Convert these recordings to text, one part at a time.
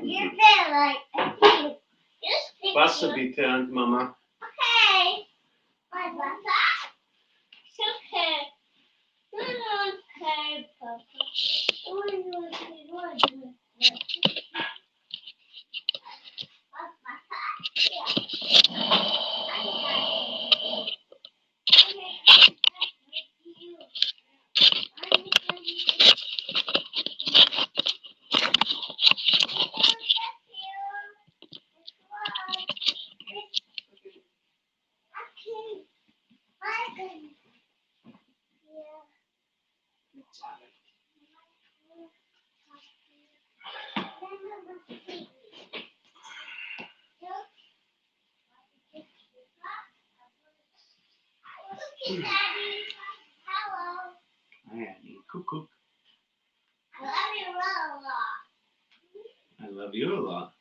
Your bed like a pig. Basta bitte, Mama. Okay. My basta? It's okay. It's okay, Papa. Daddy, hello. Annie, cuckoo. I love you a lot. I love you a lot.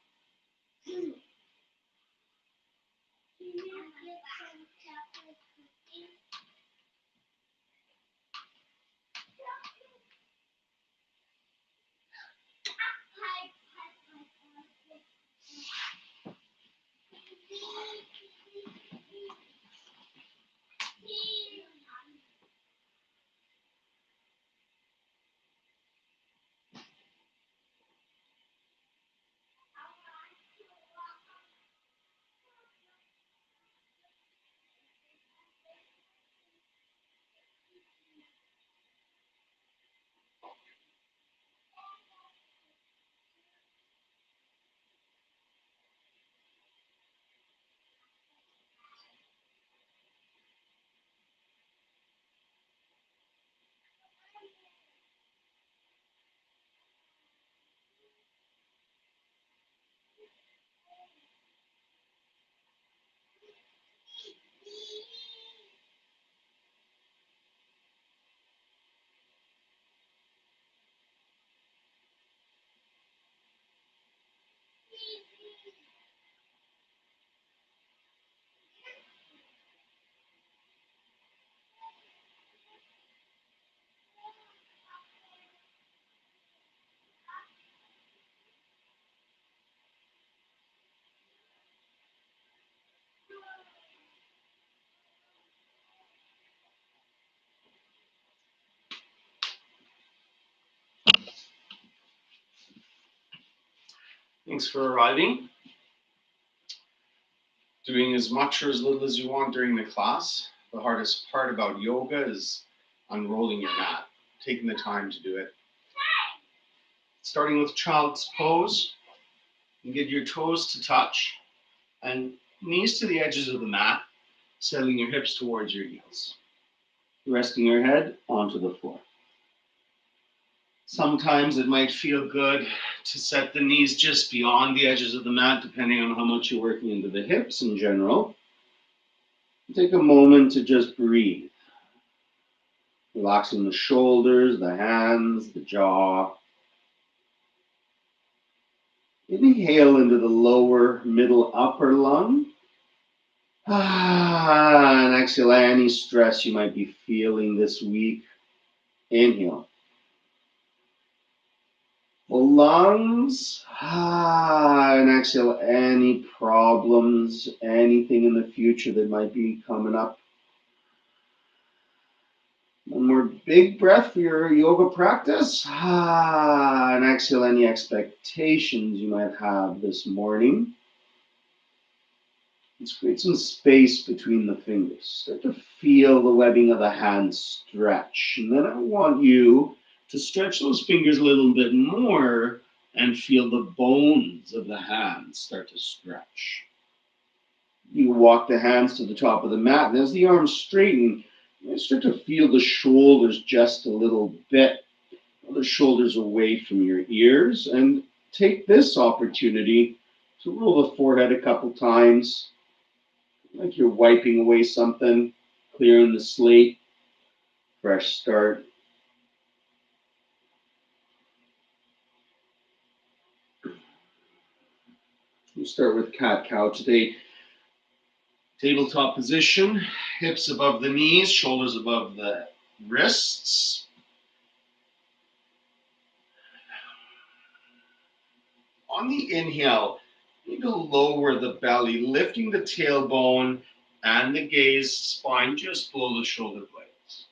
Thanks for arriving. Doing as much or as little as you want during the class. The hardest part about yoga is unrolling your mat, taking the time to do it. Starting with child's pose, you get your toes to touch and knees to the edges of the mat, settling your hips towards your heels. Resting your head onto the floor. Sometimes it might feel good to set the knees just beyond the edges of the mat, depending on how much you're working into the hips in general. Take a moment to just breathe. Relaxing the shoulders, the hands, the jaw. Inhale into the lower, middle, upper lung. And exhale any stress you might be feeling this week. Inhale. The lungs. And exhale any problems, anything in the future that might be coming up. One more big breath for your yoga practice. And exhale any expectations you might have this morning. Let's create some space between the fingers. Start to feel the webbing of the hands stretch. And then I want you to stretch those fingers a little bit more and feel the bones of the hands start to stretch. You walk the hands to the top of the mat, and as the arms straighten, you start to feel the shoulders just a little bit. The shoulders away from your ears, and take this opportunity to roll the forehead a couple times, like you're wiping away something, clearing the slate, fresh start. We'll start with cat-cow today. Tabletop position, hips above the knees, shoulders above the wrists. On the inhale, you need to lower the belly, lifting the tailbone and the gaze spine just below the shoulder blades.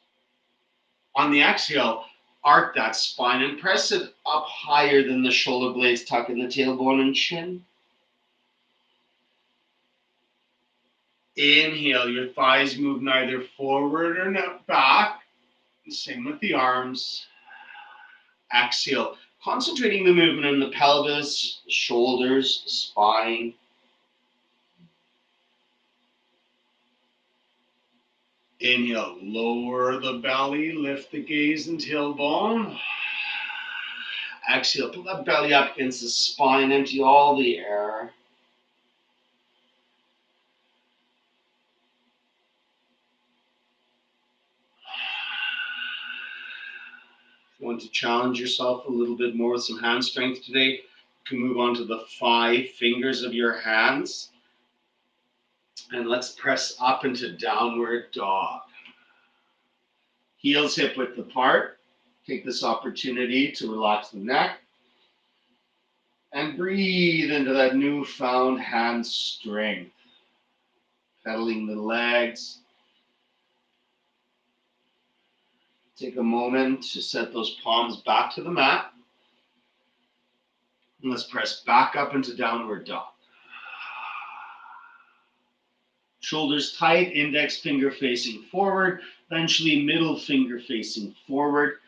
On the exhale, arc that spine and press it up higher than the shoulder blades, tucking the tailbone and chin. Inhale, your thighs move neither forward or back. Same with the arms. Exhale, concentrating the movement in the pelvis, shoulders, spine. Inhale, lower the belly, lift the gaze and tailbone. Exhale, pull that belly up against the spine, empty all the air. If you want to challenge yourself a little bit more with some hand strength today, you can move on to the 5 fingers of your hands. And let's press up into downward dog. Heels hip width apart. Take this opportunity to relax the neck. And breathe into that newfound hand strength. Pedaling the legs. Take a moment to set those palms back to the mat. And let's press back up into downward dog. Shoulders tight, index finger facing forward, eventually middle finger facing forward.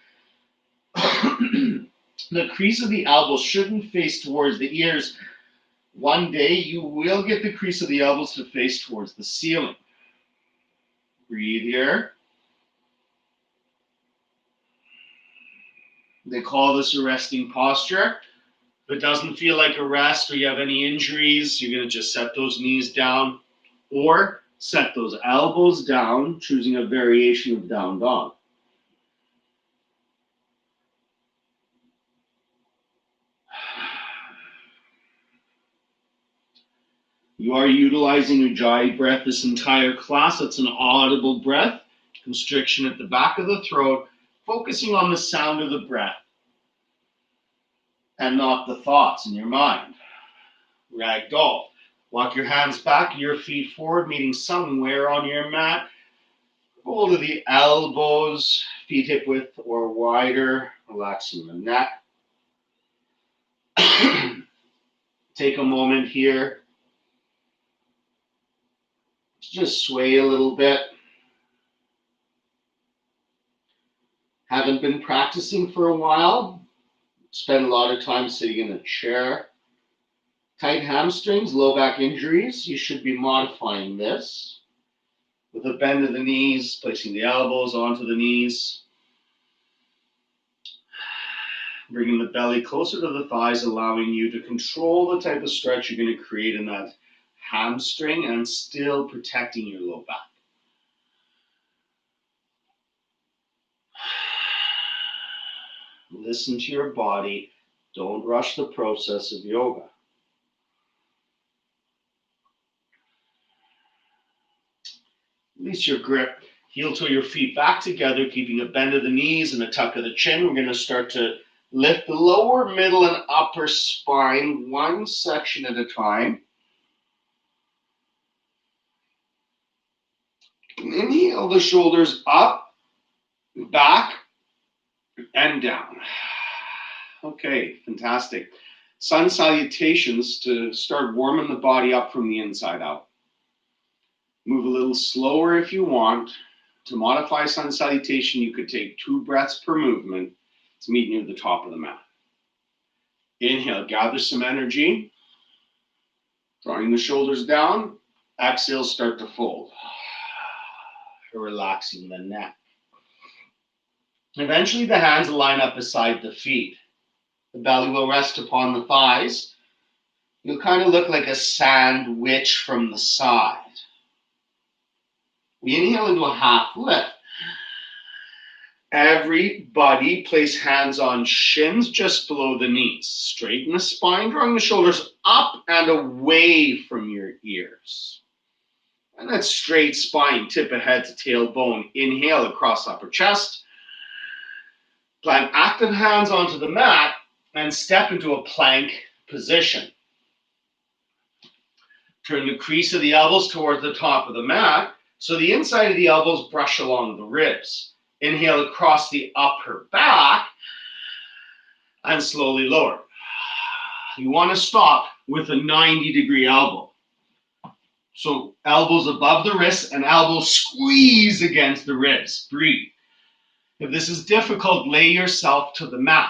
The crease of the elbows shouldn't face towards the ears. One day you will get the crease of the elbows to face towards the ceiling. Breathe here. They call this a resting posture. If it doesn't feel like a rest or you have any injuries, you're going to just set those knees down or set those elbows down, choosing a variation of down dog. You are utilizing Ujjayi breath this entire class. It's an audible breath, constriction at the back of the throat, focusing on the sound of the breath and not the thoughts in your mind. Ragdoll. Walk your hands back, your feet forward, meeting somewhere on your mat. Roll to the elbows, feet hip width or wider, relaxing the neck. Take a moment here to just sway a little bit. Haven't been practicing for a while. Spend a lot of time sitting in a chair. Tight hamstrings, low back injuries. You should be modifying this with a bend of the knees, placing the elbows onto the knees. Bringing the belly closer to the thighs, allowing you to control the type of stretch you're going to create in that hamstring and still protecting your low back. Listen to your body. Don't rush the process of yoga. Release your grip. Heel toe your feet back together, keeping a bend of the knees and a tuck of the chin. We're going to start to lift the lower, middle, and upper spine one section at a time. Inhale the shoulders up, back, and down. Okay, fantastic. Sun salutations to start warming the body up from the inside out. Move a little slower if you want. To modify sun salutation, you could take 2 breaths per movement to meet near the top of the mat. Inhale, gather some energy. Drawing the shoulders down. Exhale, start to fold. Relaxing the neck. Eventually, the hands will line up beside the feet. The belly will rest upon the thighs. You'll kind of look like a sandwich from the side. We inhale into a half lift. Everybody place hands on shins just below the knees. Straighten the spine, drawing the shoulders up and away from your ears. And that straight spine, tip of head to tailbone. Inhale across upper chest. Plant active hands onto the mat and step into a plank position. Turn the crease of the elbows toward the top of the mat so the inside of the elbows brush along the ribs. Inhale across the upper back and slowly lower. You want to stop with a 90-degree elbow. So elbows above the wrists and elbows squeeze against the ribs. Breathe. If this is difficult, lay yourself to the mat.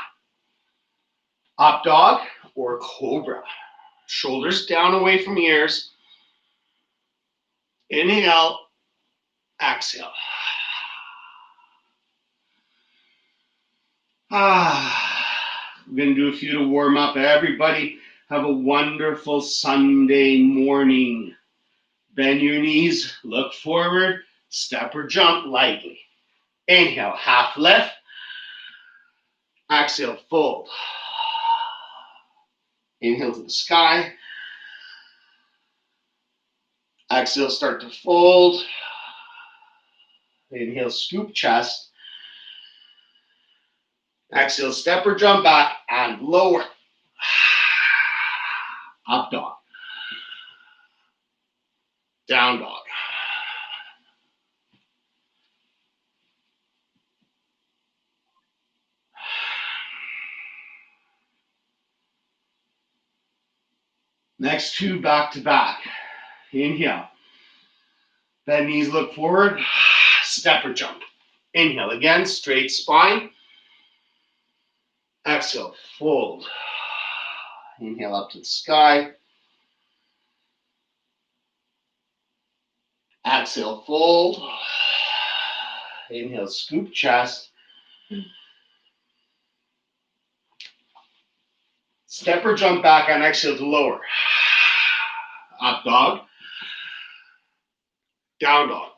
Up dog or cobra. Shoulders down away from ears. Inhale, exhale. We're going to do a few to warm up. Everybody have a wonderful Sunday morning. Bend your knees, look forward, step or jump lightly. Inhale, half lift. Exhale, fold. Inhale to the sky. Exhale, start to fold. Inhale, scoop chest. Exhale, step or jump back and lower. Up dog. Down dog. Next two back to back. Inhale. Bend knees, look forward. Step or jump. Inhale again, straight spine. Exhale, fold. Inhale up to the sky. Exhale, fold. Inhale, scoop chest. Step or jump back on exhale to lower. Up dog. Down dog.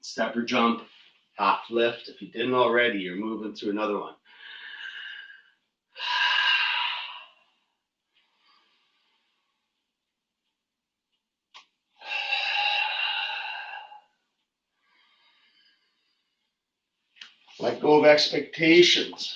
Step or jump. Half lift. If you didn't already, you're moving through another one. Let go of expectations.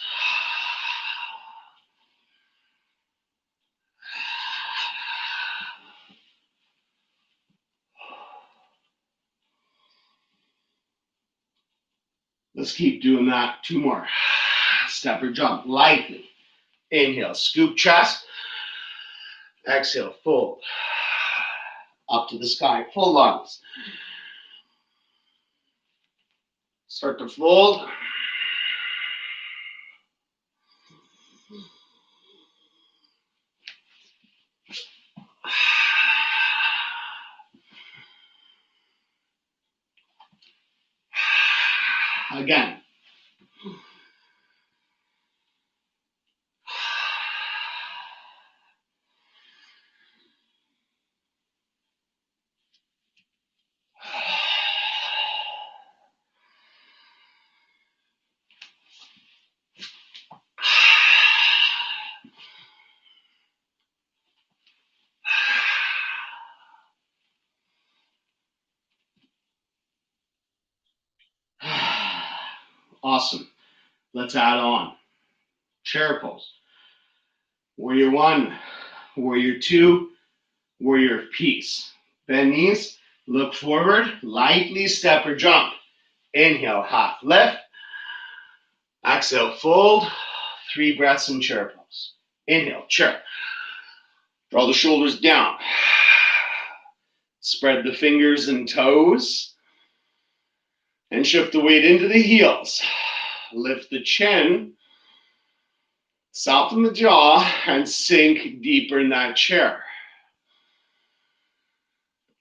Let's keep doing that. Two more. Step or jump lightly. Inhale, scoop chest. Exhale, fold. Up to the sky, full lungs. Start to fold. Again. Awesome. Let's add on. Chair pose. Warrior one, warrior two, warrior peace. Bend knees, look forward, lightly step or jump. Inhale, half lift. Exhale, fold. 3 breaths in chair pose. Inhale, chair. Draw the shoulders down. Spread the fingers and toes. And shift the weight into the heels. Lift the chin. Soften the jaw and sink deeper in that chair.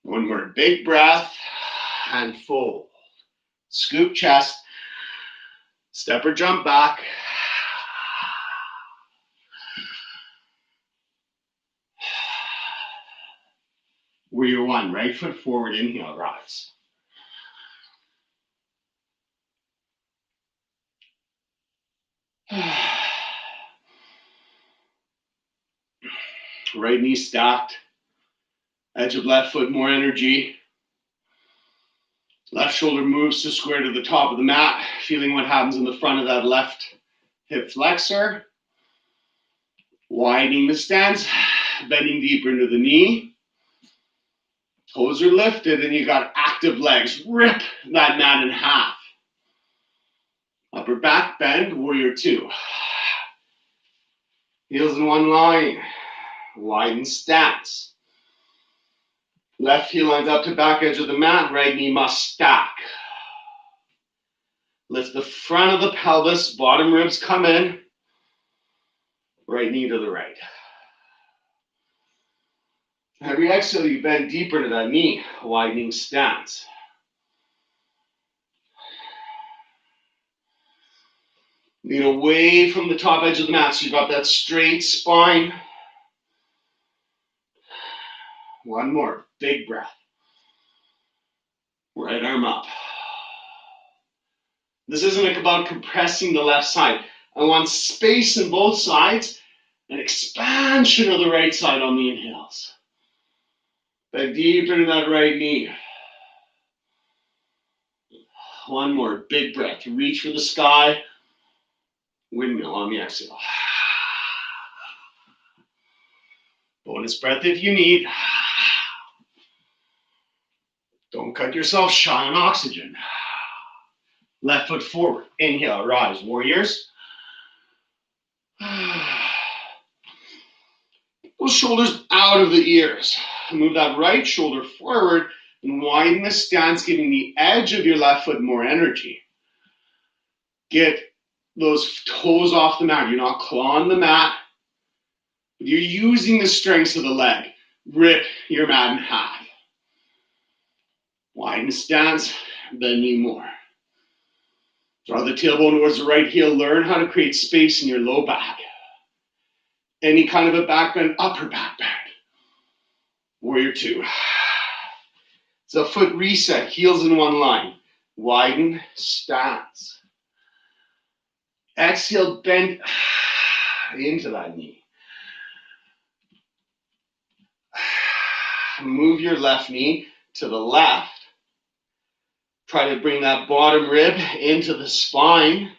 One more big breath and fold. Scoop chest. Step or jump back. Warrior one, right foot forward, inhale, rise. Right knee stacked. Edge of left foot, more energy. Left shoulder moves to square to the top of the mat, feeling what happens in the front of that left hip flexor. Widening the stance, bending deeper into the knee. Toes are lifted and you got active legs. Rip that mat in half. Upper back bend, warrior two. Heels in one line. Widen stance. Left heel lines up to back edge of the mat. Right knee must stack. Lift the front of the pelvis. Bottom ribs come in. Right knee to the right. Every exhale, you bend deeper to that knee. Widening stance. Lean away from the top edge of the mat so you've got that straight spine. One more. Big breath. Right arm up. This isn't about compressing the left side. I want space in both sides and expansion of the right side on the inhales. Bend deeper into that right knee. One more. Big breath. Reach for the sky. Windmill on the exhale. Bonus breath if you need. Don't cut yourself shy on oxygen. Left foot forward. Inhale, rise. Warriors. Pull shoulders out of the ears. Move that right shoulder forward and widen the stance, giving the edge of your left foot more energy. Get those toes off the mat. You're not clawing the mat. You're using the strengths of the leg. Rip your mat in half. Widen stance, bend knee more. Draw the tailbone towards the right heel. Learn how to create space in your low back. Any kind of a back bend, upper back bend. Warrior two. It's a foot reset, heels in one line. Widen stance. Exhale, bend into that knee. Move your left knee to the left. Try to bring that bottom rib into the spine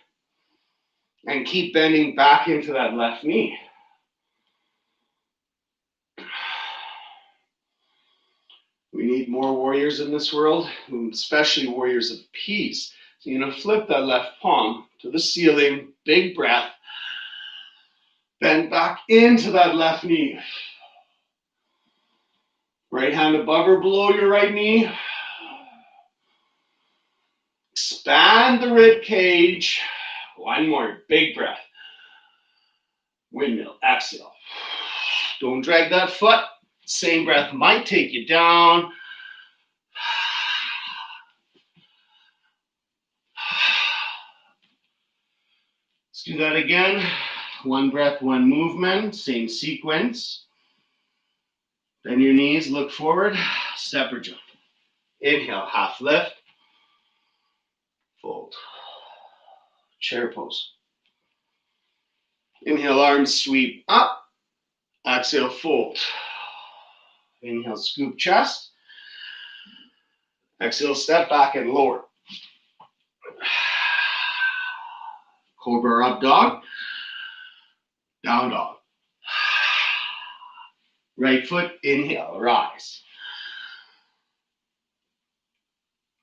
and keep bending back into that left knee. We need more warriors in this world, especially warriors of peace. So you're going to flip that left palm to the ceiling, big breath. Bend back into that left knee. Right hand above or below your right knee. Expand the rib cage. One more, big breath. Windmill, exhale. Don't drag that foot. Same breath might take you down. Let's do that again. One breath, one movement, same sequence. Bend your knees, look forward, step or jump. Inhale, half lift. Fold. Chair pose. Inhale, arms sweep up. Exhale, fold. Inhale, scoop chest. Exhale, step back and lower. Cobra up dog. Down dog. Right foot, inhale, rise.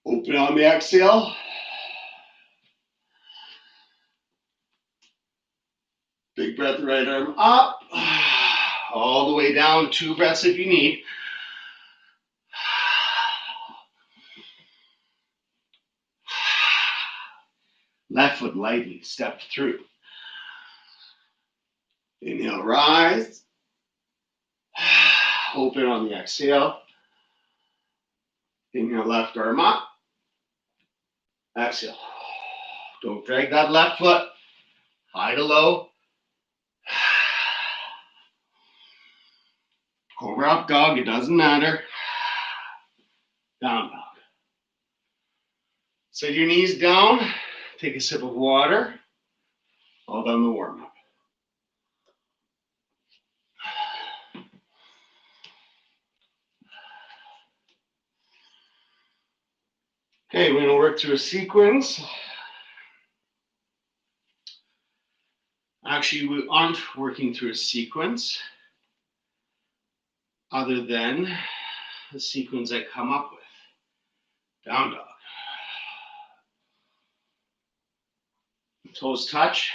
Open on the exhale. Big breath, right arm up. All the way down, 2 breaths if you need. Left foot lightly, step through. Inhale, rise. Open on the exhale. Inhale, left arm up. Exhale. Don't drag that left foot. High to low. Cobra up dog, it doesn't matter. Down dog. Set your knees down. Take a sip of water. All done the warm up. Okay, we're going to work through a sequence. Actually, we aren't working through a sequence other than the sequence I come up with. Down dog. Toes touch.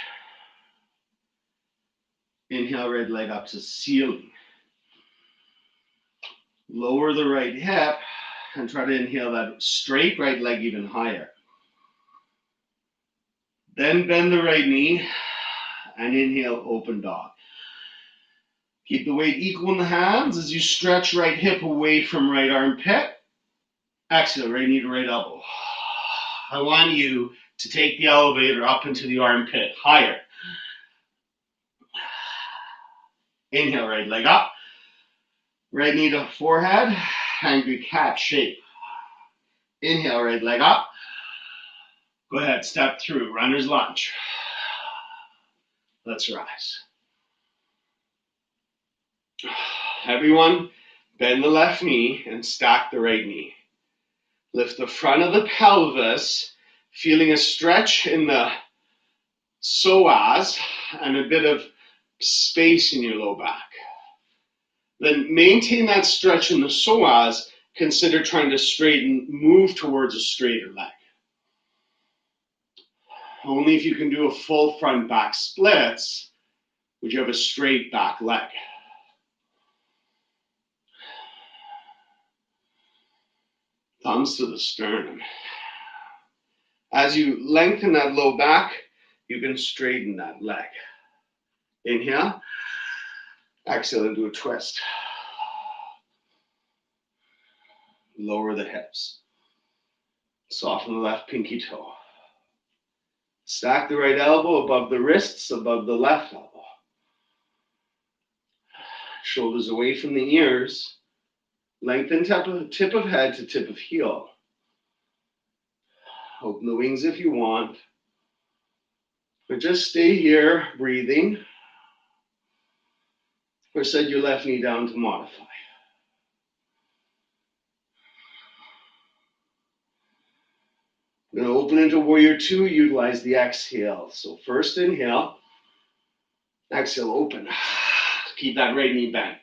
Inhale, right leg up to ceiling. Lower the right hip and try to inhale that straight right leg even higher. Then bend the right knee and inhale, open dog. Keep the weight equal in the hands as you stretch right hip away from right armpit. Exhale, right knee to right elbow. I want you to take the elevator up into the armpit, higher. Inhale, right leg up. Right knee to forehead, angry cat shape. Inhale, right leg up. Go ahead, step through, runner's lunge. Let's rise. Everyone, bend the left knee and stack the right knee. Lift the front of the pelvis, feeling a stretch in the psoas and a bit of space in your low back. Then maintain that stretch in the psoas. Consider trying to straighten, move towards a straighter leg. Only if you can do a full front back splits would you have a straight back leg. Thumbs to the sternum. As you lengthen that low back, you can straighten that leg. Inhale. Exhale and do a twist. Lower the hips. Soften the left pinky toe. Stack the right elbow above the wrists, above the left elbow. Shoulders away from the ears. Lengthen tip of head to tip of heel. Open the wings if you want. But just stay here, breathing. Or set your left knee down to modify. We're going to open into Warrior Two, utilize the exhale. So first inhale, exhale, open. Keep that right knee bent.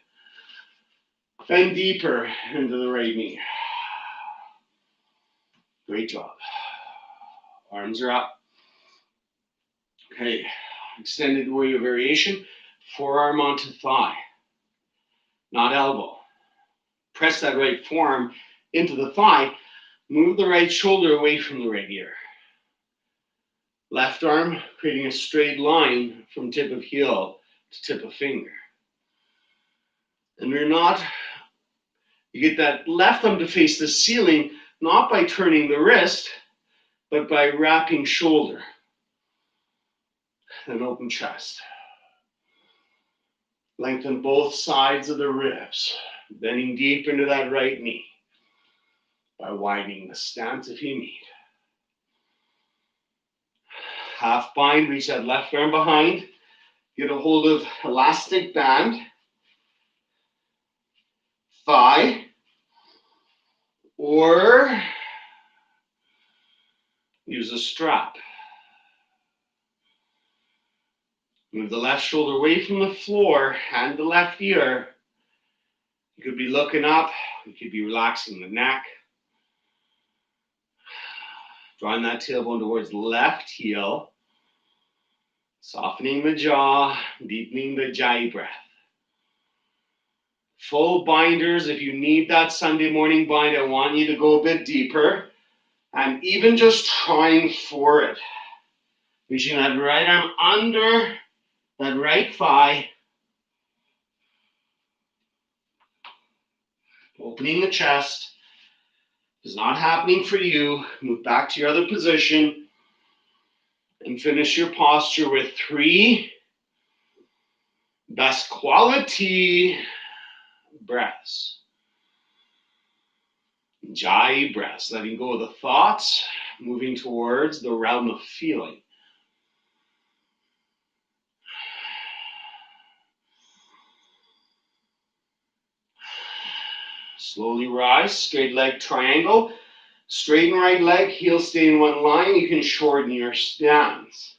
Bend deeper into the right knee. Great job. Arms are up. Okay, extended warrior variation. Forearm onto thigh, not elbow. Press that right forearm into the thigh. Move the right shoulder away from the right ear. Left arm creating a straight line from tip of heel to tip of finger. And you get that left thumb to face the ceiling, not by turning the wrist, but by wrapping shoulder. And open chest. Lengthen both sides of the ribs, bending deep into that right knee by widening the stance if you need. Half bind, reach that left arm behind. Get a hold of elastic band, thigh, or use a strap. Move the left shoulder away from the floor, hand the left ear. You could be looking up, you could be relaxing the neck. Drawing that tailbone towards the left heel. Softening the jaw, deepening the jai breath. Full binders, if you need that Sunday morning bind, I want you to go a bit deeper. And even just trying for it. Reaching that right arm under that right thigh. Opening the chest. If it's not happening for you, move back to your other position. And finish your posture with 3 best quality breaths. Jai breaths, letting go of the thoughts, moving towards the realm of feeling. Slowly rise, straight leg triangle. Straighten right leg, heel stay in one line. You can shorten your stance.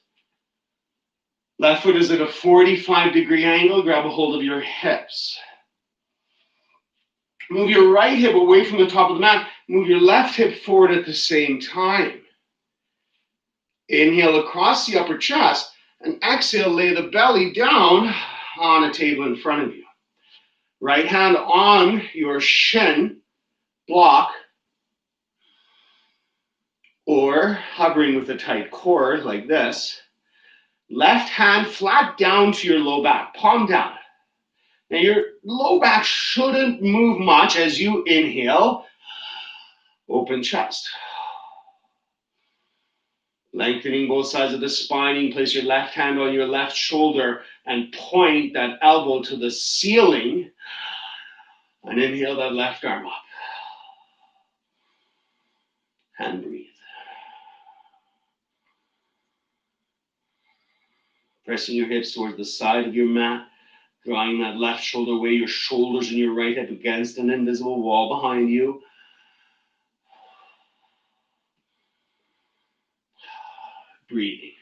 Left foot is at a 45-degree angle. Grab a hold of your hips. Move your right hip away from the top of the mat. Move your left hip forward at the same time. Inhale across the upper chest and exhale, lay the belly down on a table in front of you. Right hand on your shin block or hovering with a tight core like this. Left hand flat down to your low back, palm down. Now your low back shouldn't move much as you inhale, open chest. Lengthening both sides of the spine. You can place your left hand on your left shoulder and point that elbow to the ceiling and inhale that left arm up. And breathe. Pressing your hips towards the side of your mat, drawing that left shoulder away, your shoulders and your right hip against an invisible wall behind you. Breathing.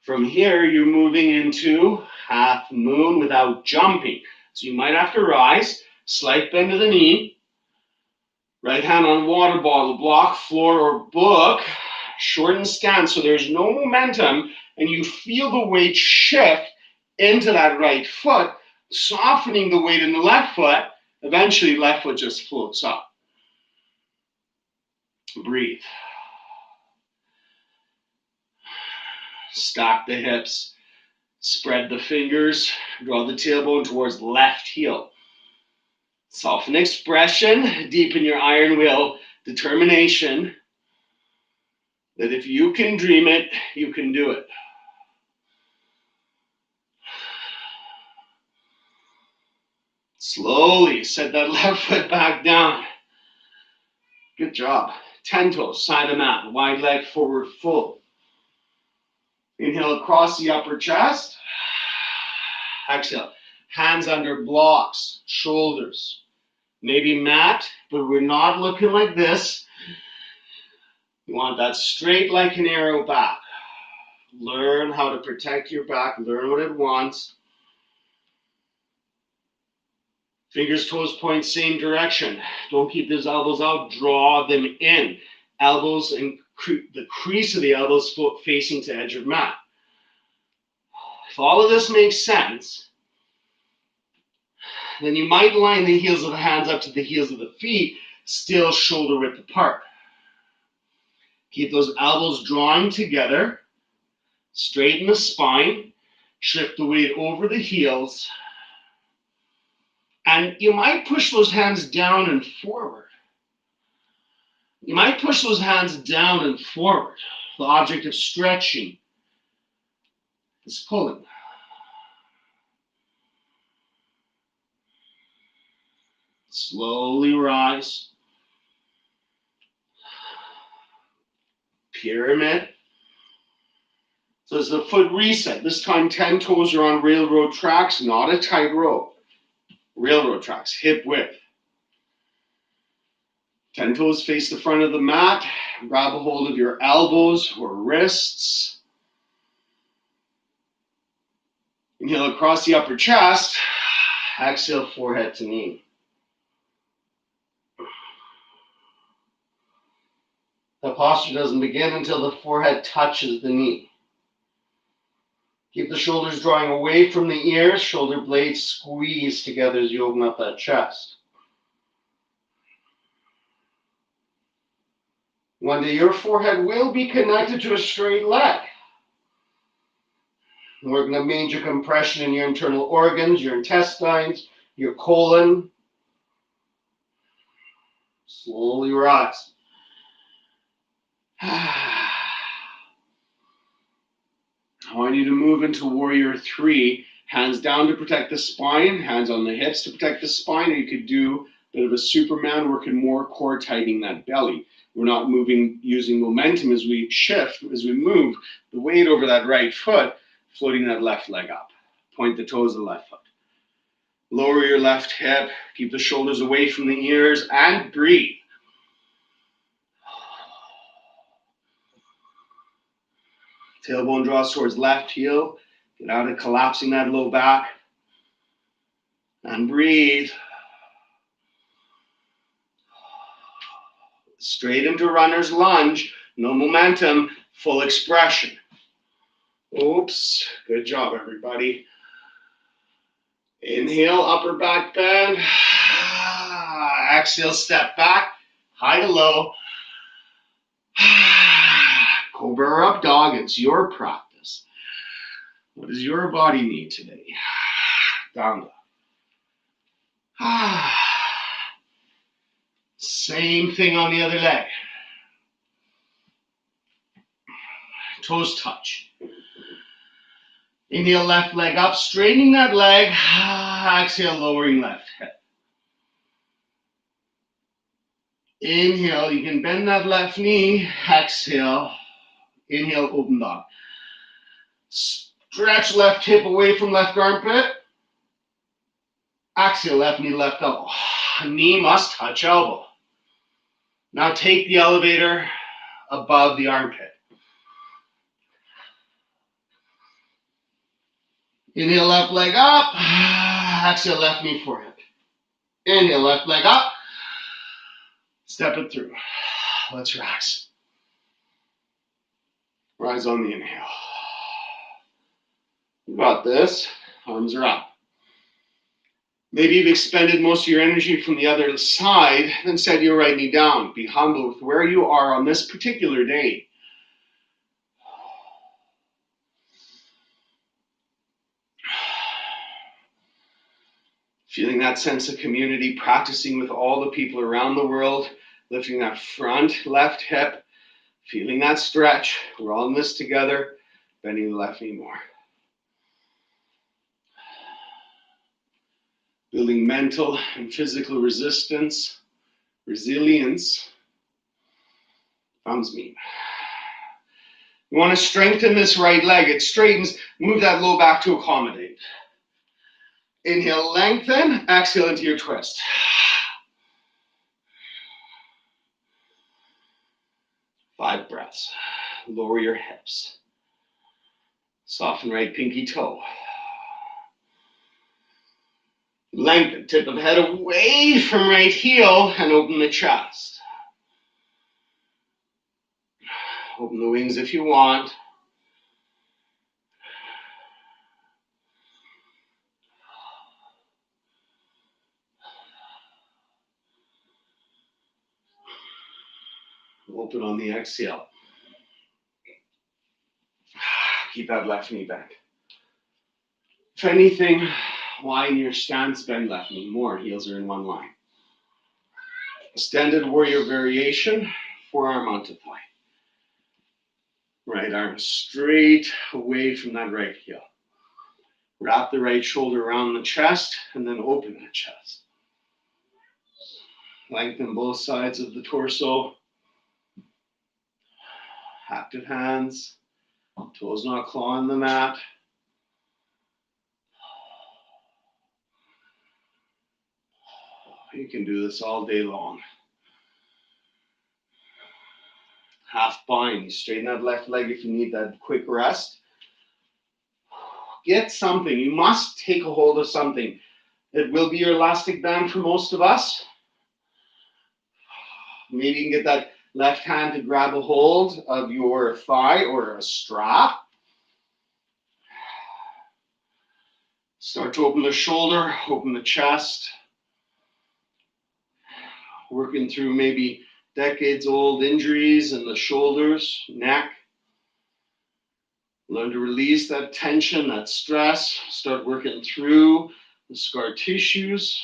From here, you're moving into half moon without jumping. So you might have to rise, slight bend to the knee, right hand on water bottle, block, floor, or book, shorten stance so there's no momentum, and you feel the weight shift into that right foot, softening the weight in the left foot. Eventually, left foot just floats up. Breathe. Stack the hips, spread the fingers, draw the tailbone towards left heel. Soften expression, deepen your iron will, determination that if you can dream it, you can do it. Slowly set that left foot back down. Good job. 10 toes, side of mat, wide leg forward fold. Inhale across the upper chest. Exhale. Hands under blocks, shoulders. Maybe mat, but we're not looking like this. You want that straight like an arrow back. Learn how to protect your back. Learn what it wants. Fingers, toes point same direction. Don't keep those elbows out. Draw them in. Elbows and the crease of the elbows facing to edge of mat. If all of this makes sense, then you might line the heels of the hands up to the heels of the feet, still shoulder width apart. Keep those elbows drawing together. Straighten the spine. Shift the weight over the heels. And you might push those hands down and forward. You might push those hands down and forward. The object of stretching is pulling. Slowly rise. Pyramid. So it's the foot reset. This time 10 toes are on railroad tracks, not a tightrope. Railroad tracks, hip width. 10 toes face the front of the mat. Grab a hold of your elbows or wrists. Inhale across the upper chest. Exhale, forehead to knee. The posture doesn't begin until the forehead touches the knee. Keep the shoulders drawing away from the ears. Shoulder blades squeeze together as you open up that chest. One day your forehead will be connected to a straight leg. Working a major compression in your internal organs, your intestines, your colon. Slowly rise. I want you to move into warrior 3. Hands down to protect the spine, hands on the hips to protect the spine. Or you could do a bit of a Superman, working more core, tightening that belly. We're not moving using momentum as we shift, as we move the weight over that right foot, floating that left leg up. Point the toes of the left foot. Lower your left hip, keep the shoulders away from the ears, and breathe. Tailbone draws towards left heel. Get out of collapsing that low back. And breathe. Straight into runner's lunge. No momentum. Full expression. Oops. Good job, everybody. Inhale, upper back bend. Exhale, step back. High to low. Cobra or up dog. It's your practice. What does your body need today? Down dog. Same thing on the other leg. Toes touch. Inhale, left leg up, straightening that leg. Exhale, lowering left hip. Inhale, you can bend that left knee. Exhale. Inhale, open dog. Stretch left hip away from left armpit. Exhale, left knee, left elbow. Knee must touch elbow. Now take the elevator above the armpit. Inhale, left leg up. Exhale, left knee, forehead. Inhale, left leg up. Step it through. Let's relax. Rise on the inhale. You got this. Arms are up. Maybe you've expended most of your energy from the other side, then set your right knee down. Be humble with where you are on this particular day. Feeling that sense of community, practicing with all the people around the world, lifting that front left hip, feeling that stretch. We're all in this together, bending the left knee more. Building mental and physical resilience. Thumbs meet. You want to strengthen this right leg. It straightens. Move that low back to accommodate. Inhale, lengthen. Exhale into your twist. Five breaths. Lower your hips. Soften right pinky toe. Lengthen, tip of head away from right heel and open the chest. Open the wings if you want. Open on the exhale. Keep that left knee bent. If anything, widen your stance, bend left knee more. Heels are in one line. Extended warrior variation, forearm onto thigh. Right arm straight away from that right heel. Wrap the right shoulder around the chest and then open the chest. Lengthen both sides of the torso. Active hands. Toes not clawing the mat. You can do this all day long. Half bind. You straighten that left leg if you need that quick rest. Get something. You must take a hold of something. It will be your elastic band for most of us. Maybe you can get that left hand to grab a hold of your thigh or a strap. Start to open the shoulder, open the chest. Working through maybe decades-old injuries in the shoulders, neck. Learn to release that tension, that stress. Start working through the scar tissues.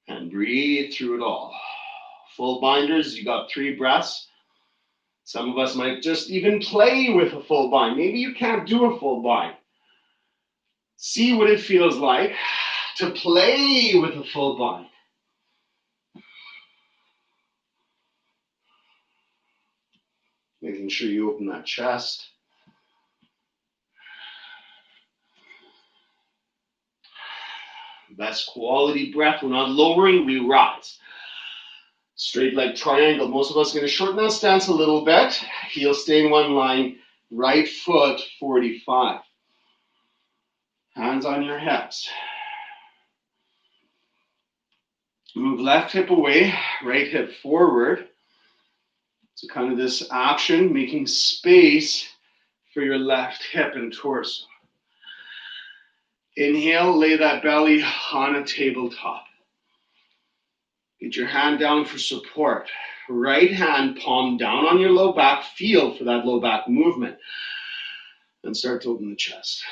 And breathe through it all. Full binders, you got 3 breaths. Some of us might just even play with a full bind. Maybe you can't do a full bind. See what it feels like to play with a full bind. Making sure you open that chest. Best quality breath. We're not lowering, we rise. Straight leg triangle. Most of us are going to shorten that stance a little bit. Heel stay in one line. Right foot 45. Hands on your hips. Move left hip away, right hip forward. So kind of this action, making space for your left hip and torso. Inhale, lay that belly on a tabletop. Get your hand down for support. Right hand palm down on your low back. Feel for that low back movement. And start to open the chest.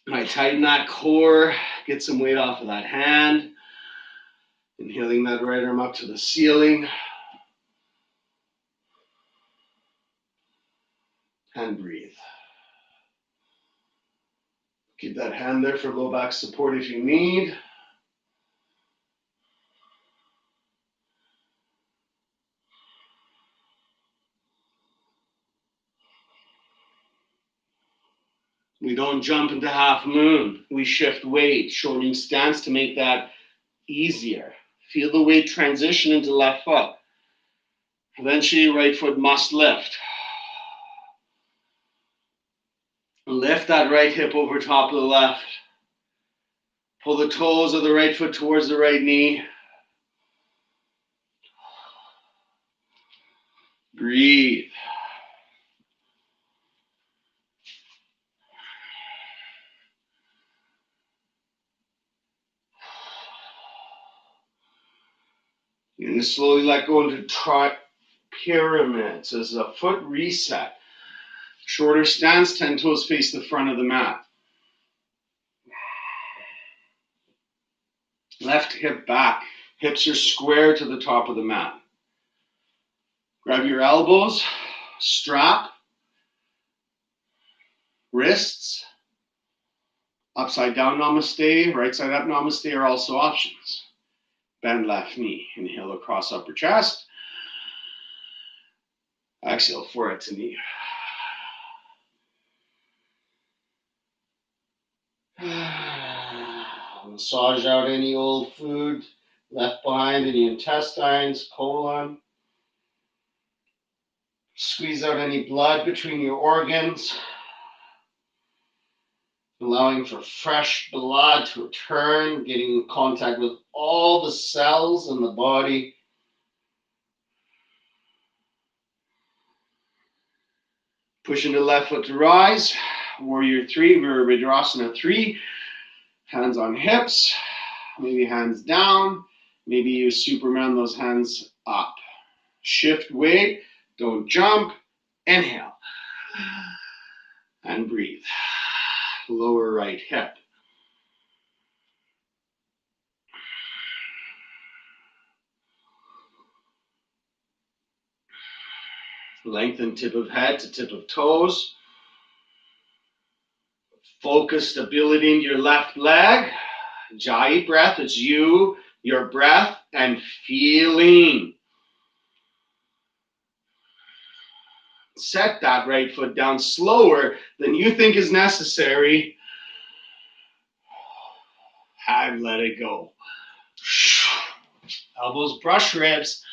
All right, tighten that core. Get some weight off of that hand. Inhaling that right arm up to the ceiling. And breathe. Keep that hand there for low back support if you need. We don't jump into half moon. We shift weight, shortening stance to make that easier. Feel the weight transition into left foot. Eventually, right foot must lift. Lift that right hip over top of the left. Pull the toes of the right foot towards the right knee. Breathe. You're going to slowly let go into pyramids as a foot reset. Shorter stance, 10 toes face the front of the mat. Left hip back. Hips are square to the top of the mat. Grab your elbows, strap, wrists, upside down namaste, right side up namaste are also options. Bend left knee. Inhale across upper chest. Exhale, forehead to knee. Massage out any old food left behind in the intestines, colon. Squeeze out any blood between your organs, allowing for fresh blood to return, getting in contact with all the cells in the body. Push into left foot to rise. Warrior 3, Virabhadrasana 3. Hands on hips, maybe hands down. Maybe you Superman those hands up. Shift weight, don't jump. Inhale. And breathe. Lower right hip. Lengthen tip of head to tip of toes. Focus stability into your left leg. Jai breath, it's you, your breath, and feeling. Set that right foot down slower than you think is necessary. And let it go. Elbows brush ribs.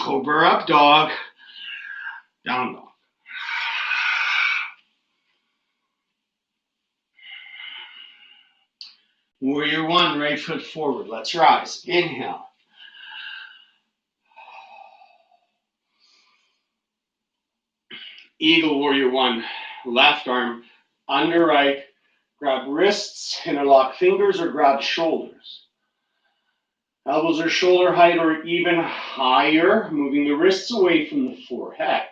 Cobra up dog. Down dog. Warrior 1, right foot forward. Let's rise. Inhale. Eagle Warrior 1. Left arm under right. Grab wrists, interlock fingers, or grab shoulders. Elbows are shoulder height or even higher, moving the wrists away from the forehead.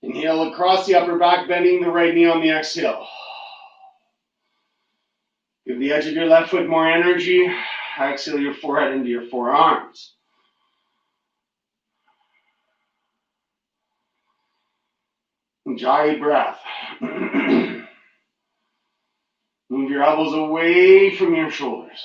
Inhale across the upper back, bending the right knee on the exhale. Give the edge of your left foot more energy. Exhale your forehead into your forearms. Jai breath. Move your elbows away from your shoulders.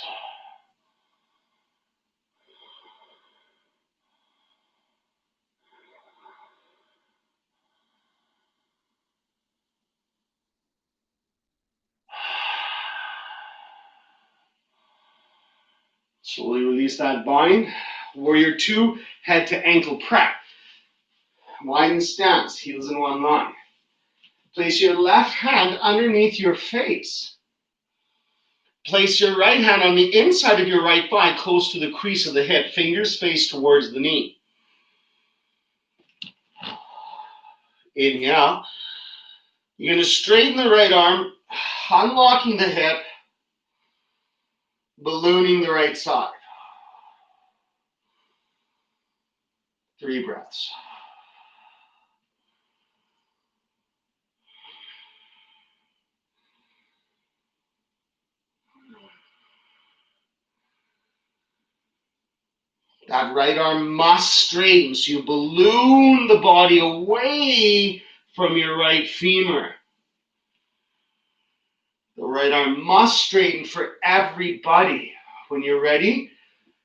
Slowly release that bind. Warrior 2, head to ankle prep. Widen stance, heels in one line. Place your left hand underneath your face. Place your right hand on the inside of your right thigh, close to the crease of the hip. Fingers face towards the knee. Inhale. You're going to straighten the right arm, unlocking the hip, ballooning the right side. 3 breaths. That right arm must straighten, so you balloon the body away from your right femur. The right arm must straighten for everybody. When you're ready,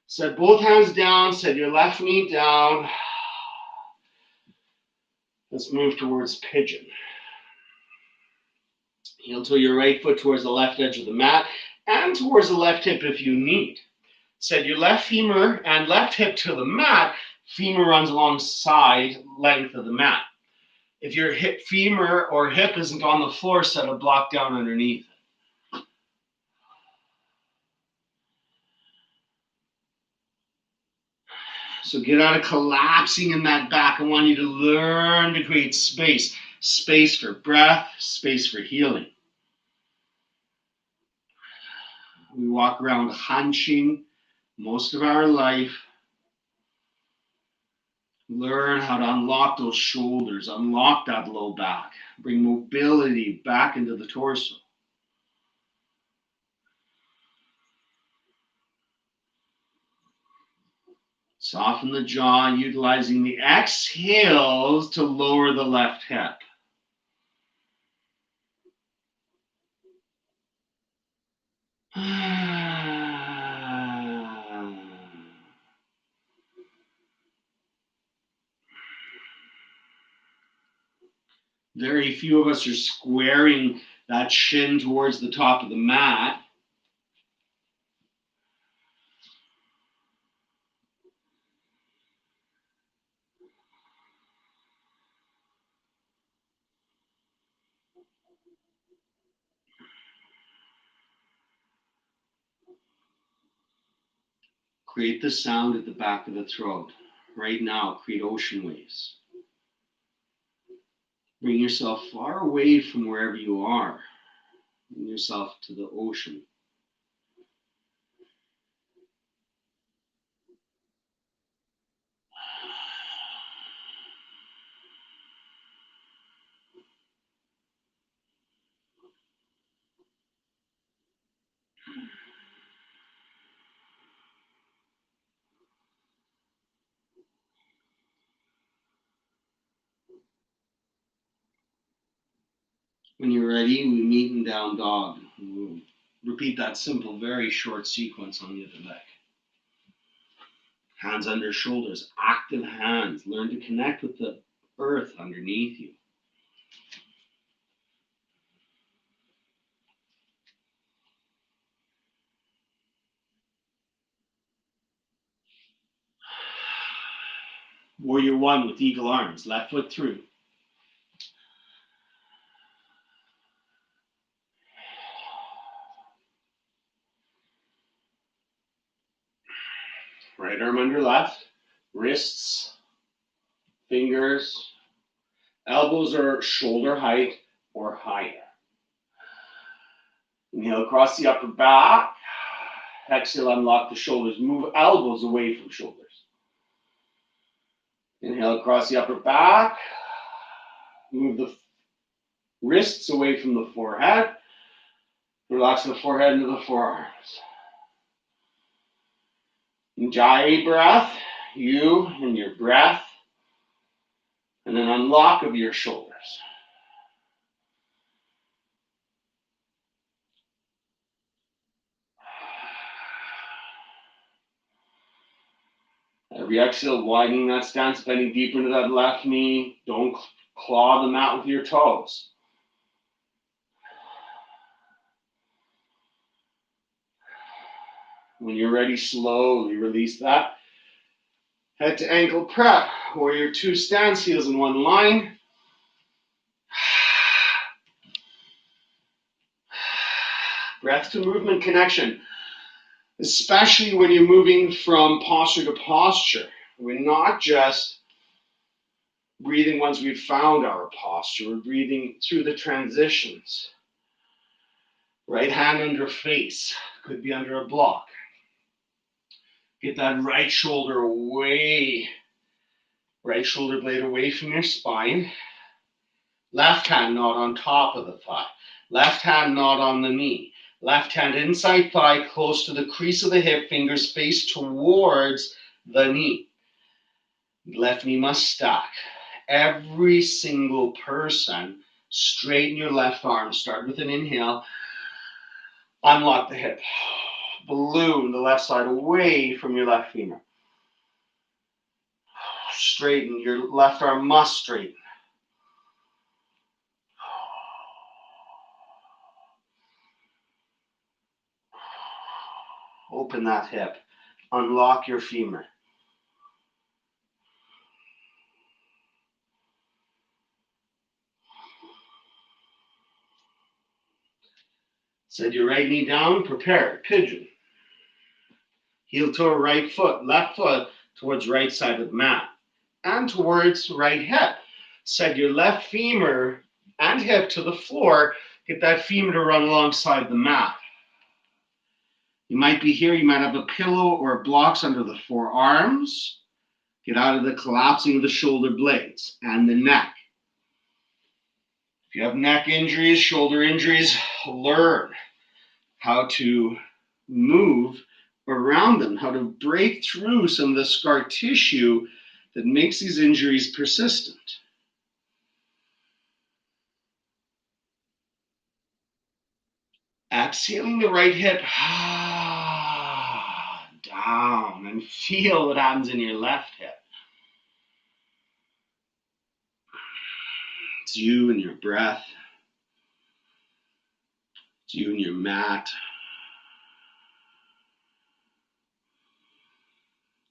set both hands down, set your left knee down. Let's move towards pigeon. Heel to your right foot towards the left edge of the mat and towards the left hip if you need. Set your left femur and left hip to the mat. Femur runs alongside length of the mat. If your hip femur or hip isn't on the floor, set a block down underneath. So get out of collapsing in that back. I want you to learn to create space. Space for breath, space for healing. We walk around hunching most of our life. Learn how to unlock those shoulders, unlock that low back, bring mobility back into the torso. Soften the jaw, utilizing the exhales to lower the left hip. Very few of us are squaring that shin towards the top of the mat. Create the sound at the back of the throat. Right now, create ocean waves. Bring yourself far away from wherever you are. Bring yourself to the ocean. When you're ready, we meet in down dog. We'll repeat that simple, very short sequence on the other leg. Hands under shoulders, active hands. Learn to connect with the earth underneath you. Warrior 1 with eagle arms, left foot through. Right arm under left, wrists, fingers, elbows are shoulder height or higher. Inhale across the upper back. Exhale, unlock the shoulders. Move elbows away from shoulders. Inhale across the upper back. Move the wrists away from the forehead. Relax the forehead into the forearms. Ujjayi breath, you and your breath, and then unlock of your shoulders. Every exhale, widening that stance, bending deeper into that left knee. Don't claw the mat with your toes. When you're ready, slowly release that. Head to ankle prep. Warrior 2 stance, heels in one line. Breath to movement connection, especially when you're moving from posture to posture. We're not just breathing once we've found our posture. We're breathing through the transitions. Right hand under face, could be under a block. Get that right shoulder away, right shoulder blade away from your spine. Left hand not on top of the thigh. Left hand not on the knee. Left hand inside thigh, close to the crease of the hip, fingers face towards the knee. Left knee must stack. Every single person, straighten your left arm. Start with an inhale. Unlock the hip. Balloon the left side away from your left femur. Straighten. Your left arm must straighten. Open that hip. Unlock your femur. Set your right knee down. Prepare. Pigeon. Heel toe right foot. Left foot towards right side of the mat. And towards right hip. Set your left femur and hip to the floor. Get that femur to run alongside the mat. You might be here. You might have a pillow or blocks under the forearms. Get out of the collapsing of the shoulder blades and the neck. If you have neck injuries, shoulder injuries, learn how to move around them, how to break through some of the scar tissue that makes these injuries persistent. Exhaling the right hip down and feel what happens in your left hip. It's you and your breath. It's you and your mat.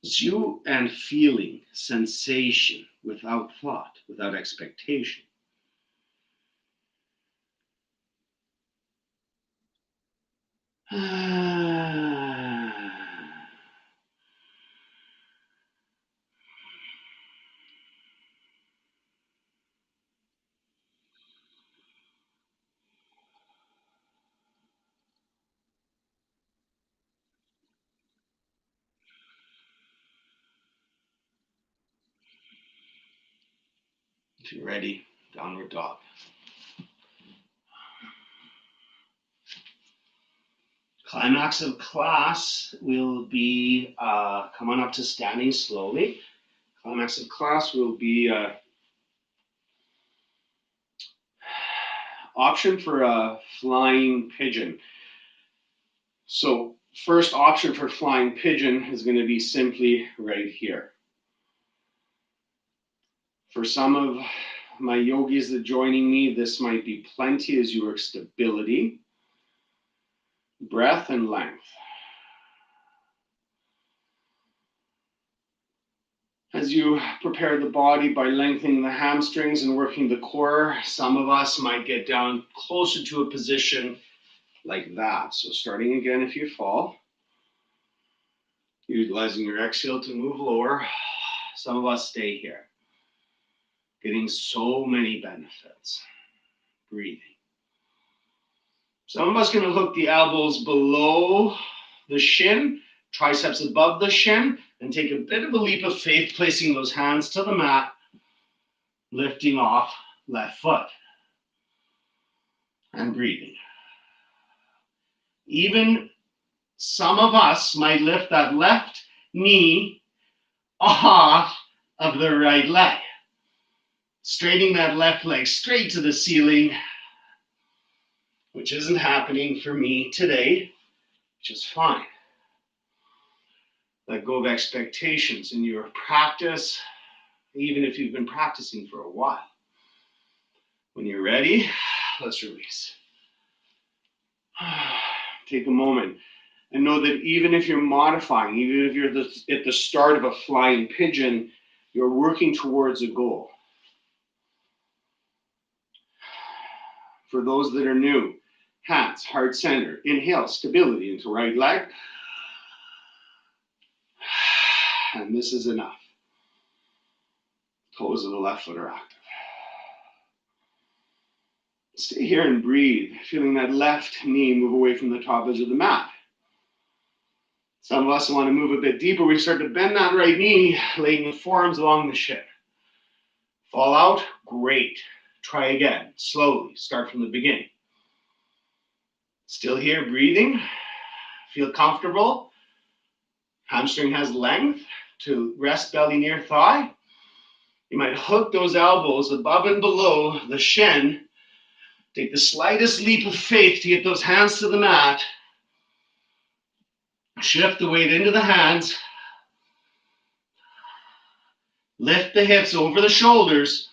It's you and feeling, sensation, without thought, without expectation. If you're ready, downward dog. Climax of class will be coming up to standing slowly. Climax of class will be option for a flying pigeon. So first option for flying pigeon is going to be simply right here. For some of my yogis that are joining me, this might be plenty as you work stability, breath, and length. As you prepare the body by lengthening the hamstrings and working the core, some of us might get down closer to a position like that. So starting again if you fall, utilizing your exhale to move lower. Some of us stay here, getting so many benefits. Breathing. Some of us going to hook the elbows below the shin, triceps above the shin, and take a bit of a leap of faith, placing those hands to the mat, lifting off left foot, and breathing. Even some of us might lift that left knee off of the right leg, straightening that left leg straight to the ceiling, which isn't happening for me today, which is fine. Let go of expectations in your practice, even if you've been practicing for a while. When you're ready, let's release. Take a moment And know that even if you're modifying, even if you're at the start of a flying pigeon, you're working towards a goal. For those that are new, hands, heart center. Inhale, stability into right leg. And this is enough. Toes of the left foot are active. Stay here and breathe, feeling that left knee move away from the top edge of the mat. Some of us want to move a bit deeper. We start to bend that right knee, laying the forearms along the shin. Fall out, great. Try again, slowly, start from the beginning. Still here, breathing. Feel comfortable. Hamstring has length to rest belly near thigh. You might hook those elbows above and below the shin. Take the slightest leap of faith to get those hands to the mat. Shift the weight into the hands. Lift the hips over the shoulders.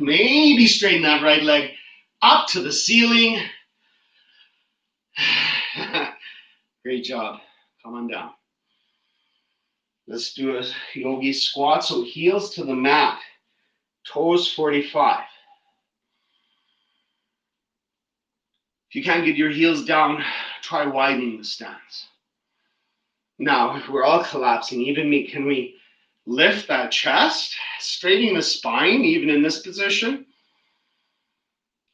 Maybe straighten that right leg up to the ceiling. Great job. Come on down. Let's do a yogi squat. So heels to the mat. Toes 45. If you can't get your heels down, try widening the stance. Now, we're all collapsing. Even me, can we lift that chest, straightening the spine, even in this position?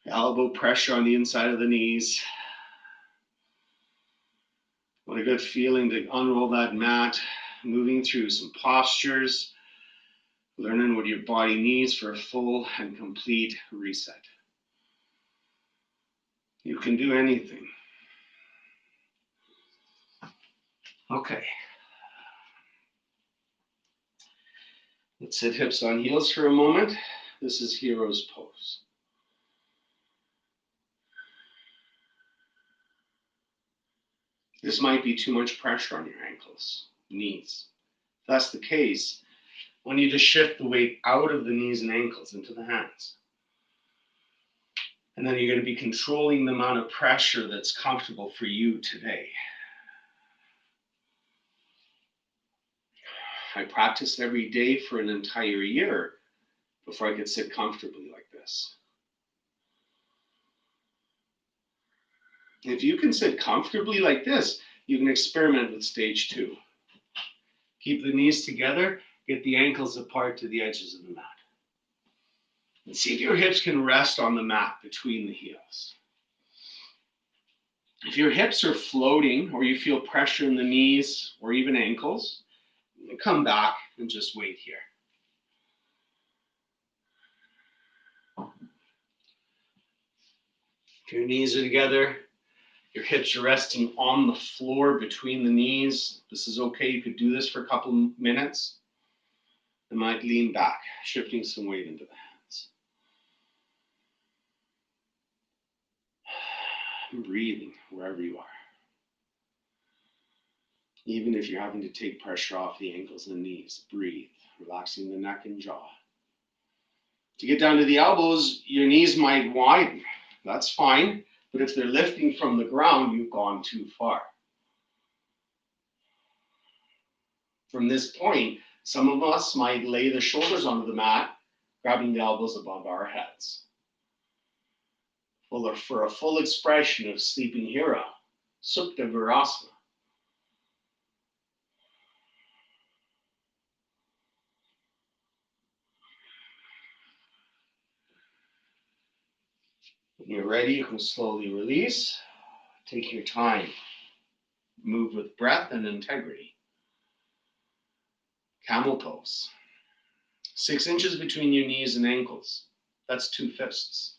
Elbow pressure on the inside of the knees. What a good feeling to unroll that mat, moving through some postures, learning what your body needs for a full and complete reset. You can do anything. Okay. Let's sit hips on heels for a moment. This is hero's pose. This might be too much pressure on your ankles, knees. If that's the case, I want you to shift the weight out of the knees and ankles into the hands. And then you're going to be controlling the amount of pressure that's comfortable for you today. I practiced every day for an entire year before I could sit comfortably like this. If you can sit comfortably like this, you can experiment with stage 2. Keep the knees together, get the ankles apart to the edges of the mat. And see if your hips can rest on the mat between the heels. If your hips are floating or you feel pressure in the knees or even ankles, come back and just wait here. If your knees are together, your hips are resting on the floor between the knees, this is okay. You could do this for a couple minutes. You might lean back, shifting some weight into the hands. Breathing wherever you are. Even if you're having to take pressure off the ankles and knees, breathe, relaxing the neck and jaw. To get down to the elbows, your knees might widen. That's fine, but if they're lifting from the ground, you've gone too far. From this point, some of us might lay the shoulders onto the mat, grabbing the elbows above our heads. For a full expression of sleeping hero, Supta Virasana. When you're ready, you can slowly release. Take your time. Move with breath and integrity. Camel Pose. 6 inches between your knees and ankles. That's 2 fists.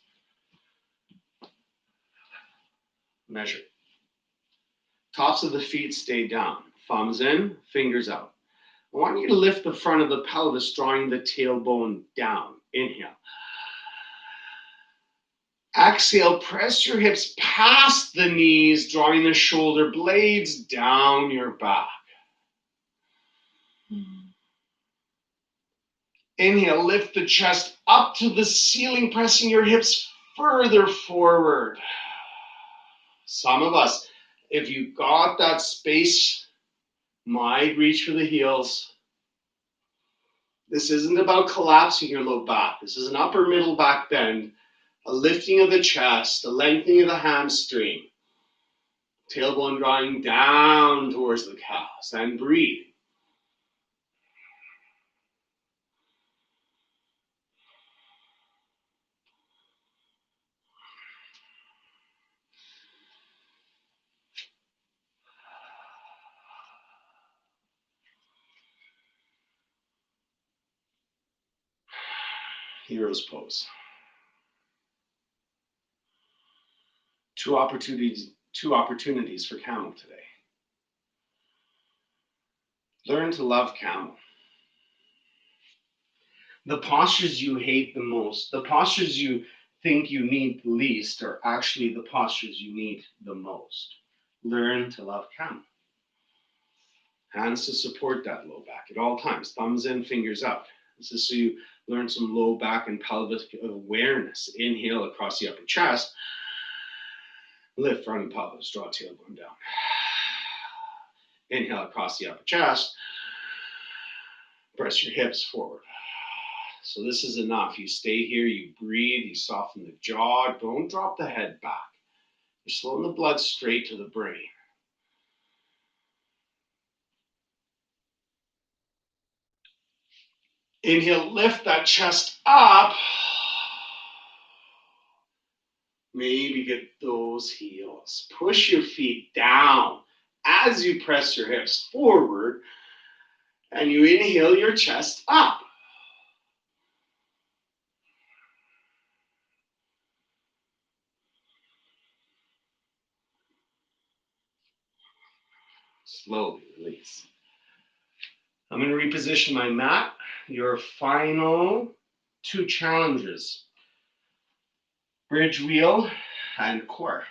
Measure. Tops of the feet stay down. Thumbs in, fingers out. I want you to lift the front of the pelvis, drawing the tailbone down. Inhale. Exhale, press your hips past the knees, drawing the shoulder blades down your back. Inhale, lift the chest up to the ceiling, pressing your hips further forward. Some of us, If you got that space, might reach for the heels. This isn't about collapsing your low back. This is an upper middle back bend, a lifting of the chest, a lengthening of the hamstring. Tailbone drawing down towards the calves, and breathe. Hero's pose. Two opportunities for camel today. Learn to love camel. The postures you hate the most, the postures you think you need the least, are actually the postures you need the most. Learn to love camel. Hands to support that low back at all times. Thumbs in, fingers out. This is so you learn some low back and pelvic awareness. Inhale across the upper chest. Lift front and pelvis. Draw tailbone down. Inhale across the upper chest. Press your hips forward. So this is enough. You stay here, you breathe, you soften the jaw. Don't drop the head back. You're slowing the blood straight to the brain. Inhale, lift that chest up. Maybe get those heels. Push your feet down as you press your hips forward. And you inhale your chest up. Slowly release. I'm going to reposition my mat. Your final two challenges. Bridge wheel and core.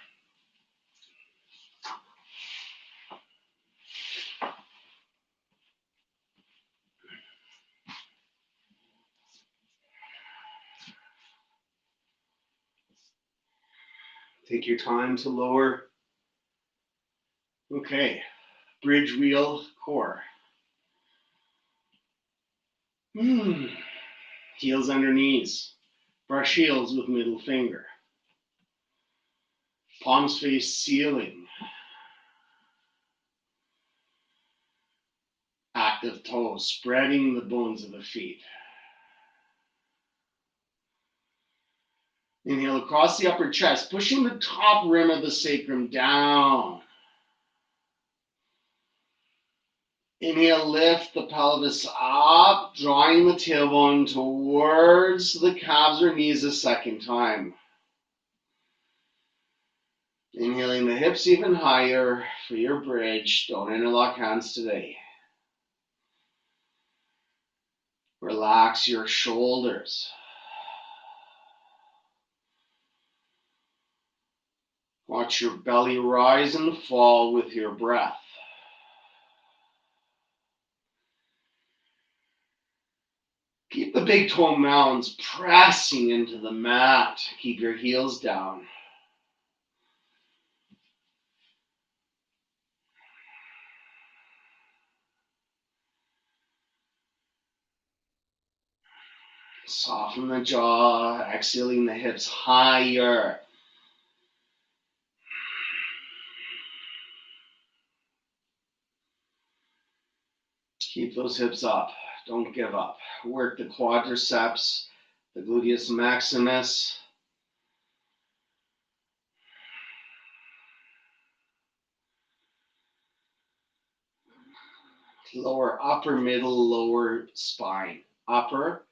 Take your time to lower. Okay, bridge wheel, core. Heels under knees. Brush heels with middle finger. Palms face ceiling. Active toes, spreading the bones of the feet. Inhale across the upper chest, pushing the top rim of the sacrum down. Inhale, lift the pelvis up, drawing the tailbone towards the calves or knees a second time. Inhaling the hips even higher for your bridge. Don't interlock hands today. Relax your shoulders. Watch your belly rise and fall with your breath. Keep the big toe mounds pressing into the mat. Keep your heels down. Soften the jaw, exhaling the hips higher. Keep those hips up. Don't give up. Work the quadriceps, the gluteus maximus. Lower, upper, middle, lower spine. Upper,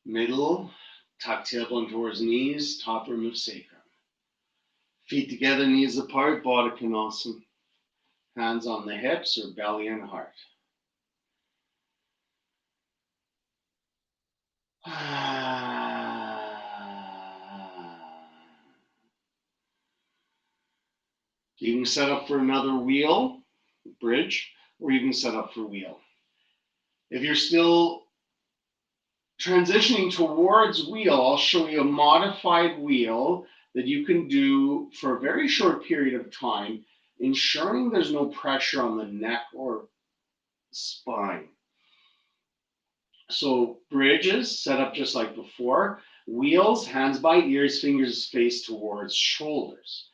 middle, tuck tailbone towards knees, top rim of sacrum. Feet together, knees apart, Baddha Konasana. Hands on the hips or belly and heart. You can set up for another wheel, bridge, or you can set up for wheel. If you're still transitioning towards wheel, I'll show you a modified wheel that you can do for a very short period of time ensuring there's no pressure on the neck or spine. So bridges set up just like before. Wheels, hands by ears, fingers face towards shoulders.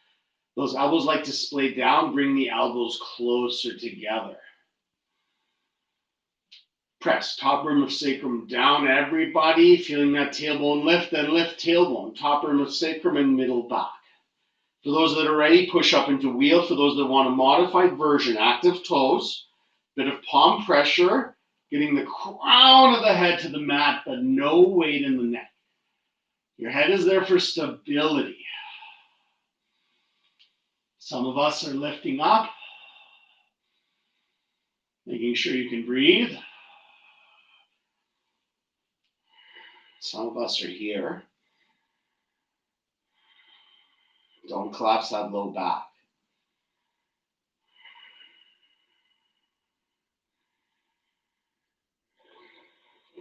Those elbows like to splay down, bring the elbows closer together. Press, top rim of sacrum down, everybody, feeling that tailbone lift, then lift tailbone, top rim of sacrum and middle back. For those that are ready, push up into wheel. For those that want a modified version, active toes, bit of palm pressure, getting the crown of the head to the mat, but no weight in the neck. Your head is there for stability. Some of us are lifting up, making sure you can breathe. Some of us are here. Don't collapse that low back.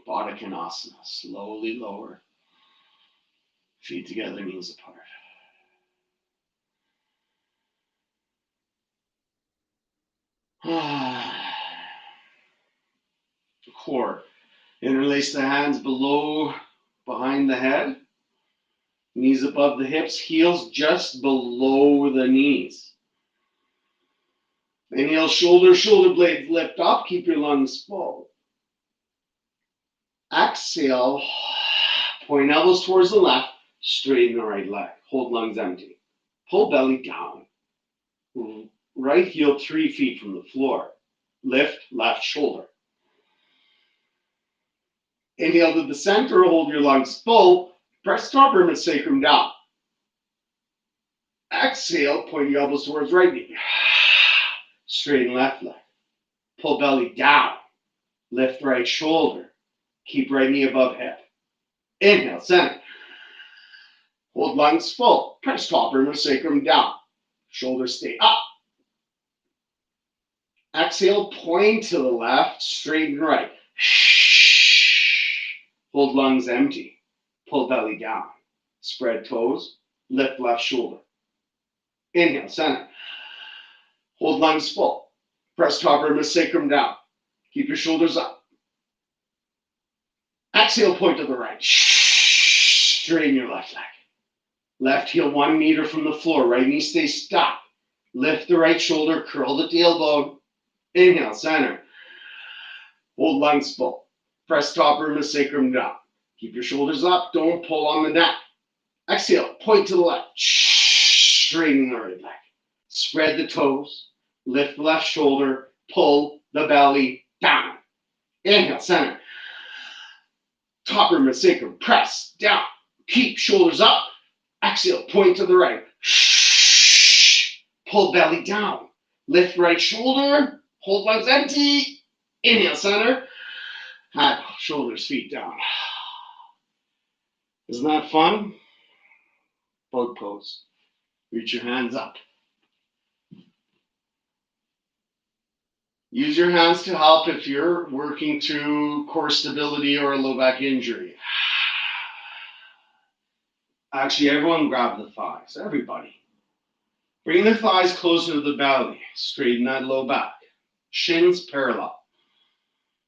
Baddha Konasana, slowly lower. Feet together, knees apart. Core. Interlace the hands behind the head. Knees above the hips, heels just below the knees. Inhale, shoulder blades lift up. Keep your lungs full. Exhale, point elbows towards the left, straighten the right leg. Hold lungs empty. Pull belly down. Right heel 3 feet from the floor. Lift left shoulder. Inhale to the center, hold your lungs full. Press top rim and sacrum down. Exhale, point your elbows towards right knee. Straighten left leg. Pull belly down. Lift right shoulder. Keep right knee above hip. Inhale, center. Hold lungs full. Press top rim and sacrum down. Shoulders stay up. Exhale, point to the left, straighten right. Hold lungs empty. Pull belly down. Spread toes. Lift left shoulder. Inhale, center. Hold lungs full. Press top rim and sacrum down. Keep your shoulders up. Exhale, point to the right. Straighten your left leg. Left heel 1 meter from the floor. Right knee stays stuck. Lift the right shoulder. Curl the tailbone. Inhale, center. Hold lungs full. Press top rim and sacrum down. Keep your shoulders up. Don't pull on the neck. Exhale, point to the left. Straighten the right leg. Spread the toes. Lift the left shoulder. Pull the belly down. Inhale, center. Top rim and sacrum. Press down. Keep shoulders up. Exhale, point to the right. Pull belly down. Lift right shoulder. Hold lungs empty. Inhale, center. Head, shoulders, feet down. Isn't that fun? Boat pose. Reach your hands up. Use your hands to help if you're working through core stability or a low back injury. Actually, everyone grab the thighs. Everybody. Bring the thighs closer to the belly. Straighten that low back. Shins parallel.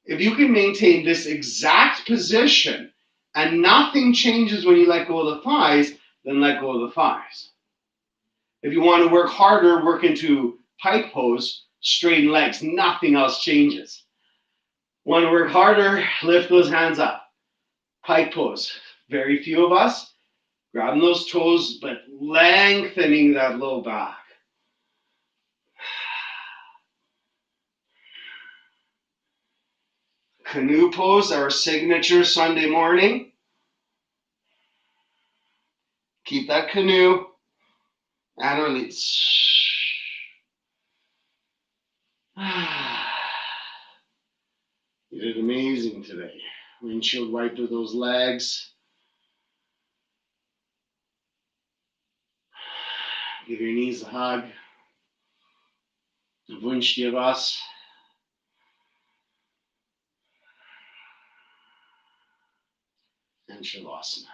If you can maintain this exact position and nothing changes when you let go of the thighs, then let go of the thighs. If you want to work harder, work into pike pose, straighten legs, nothing else changes. Want to work harder, lift those hands up. Pike pose. Very few of us. Grabbing those toes, but lengthening that low back. Canoe pose, our signature Sunday morning. Keep that canoe and release. You did amazing today. Windshield wiper those legs. Give your knees a hug. Wünsche dir was. And Shavasana.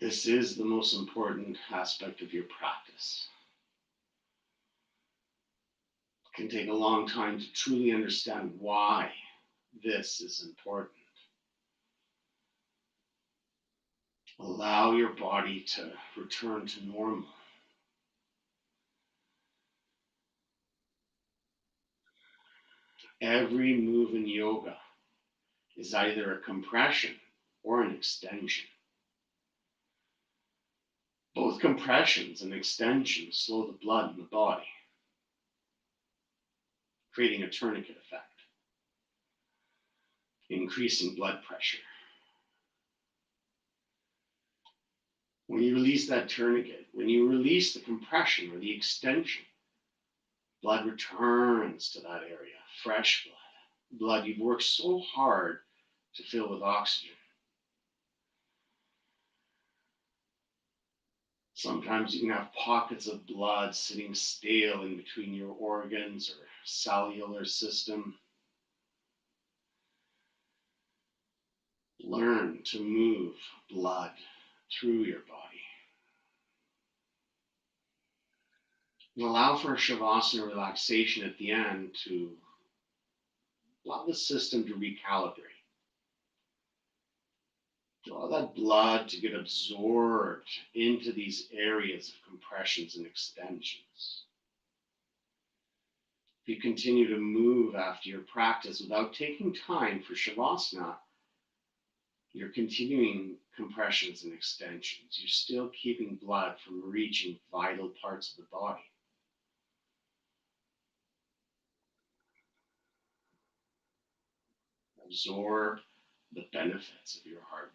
This is the most important aspect of your practice. It can take a long time to truly understand why this is important. Allow your body to return to normal. Every move in yoga is either a compression or an extension. Both compressions and extensions slow the blood in the body, creating a tourniquet effect, increasing blood pressure. When you release that tourniquet, when you release the compression or the extension, blood returns to that area, fresh blood you've worked so hard to fill with oxygen. Sometimes you can have pockets of blood sitting stale in between your organs or cellular system. Learn to move blood through your body. And allow for a Shavasana relaxation at the end to allow the system to recalibrate. Allow that blood to get absorbed into these areas of compressions and extensions. If you continue to move after your practice without taking time for Shavasana, you're continuing compressions and extensions. You're still keeping blood from reaching vital parts of the body. Absorb the benefits of your hard work.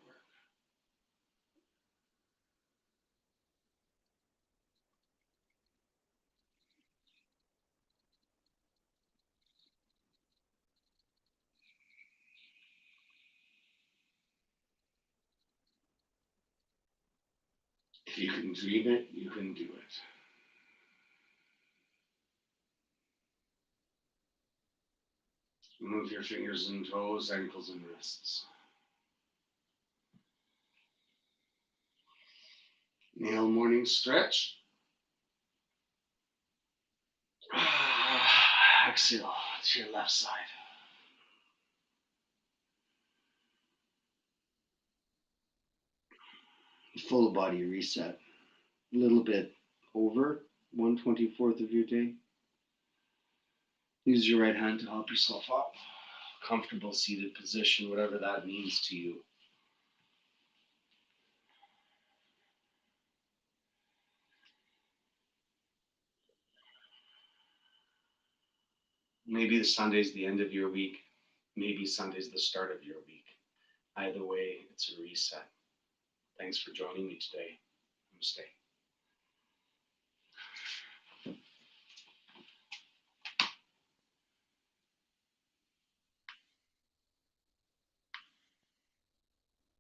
If you can dream it, you can do it. Move your fingers and toes, ankles and wrists. Nail morning stretch. Exhale to your left side. Full body reset. A little bit over 1/24 of your day. Use your right hand to help yourself up. Comfortable seated position, whatever that means to you. Maybe the Sunday's the end of your week. Maybe Sunday's the start of your week. Either way, it's a reset. Thanks for joining me today. Namaste.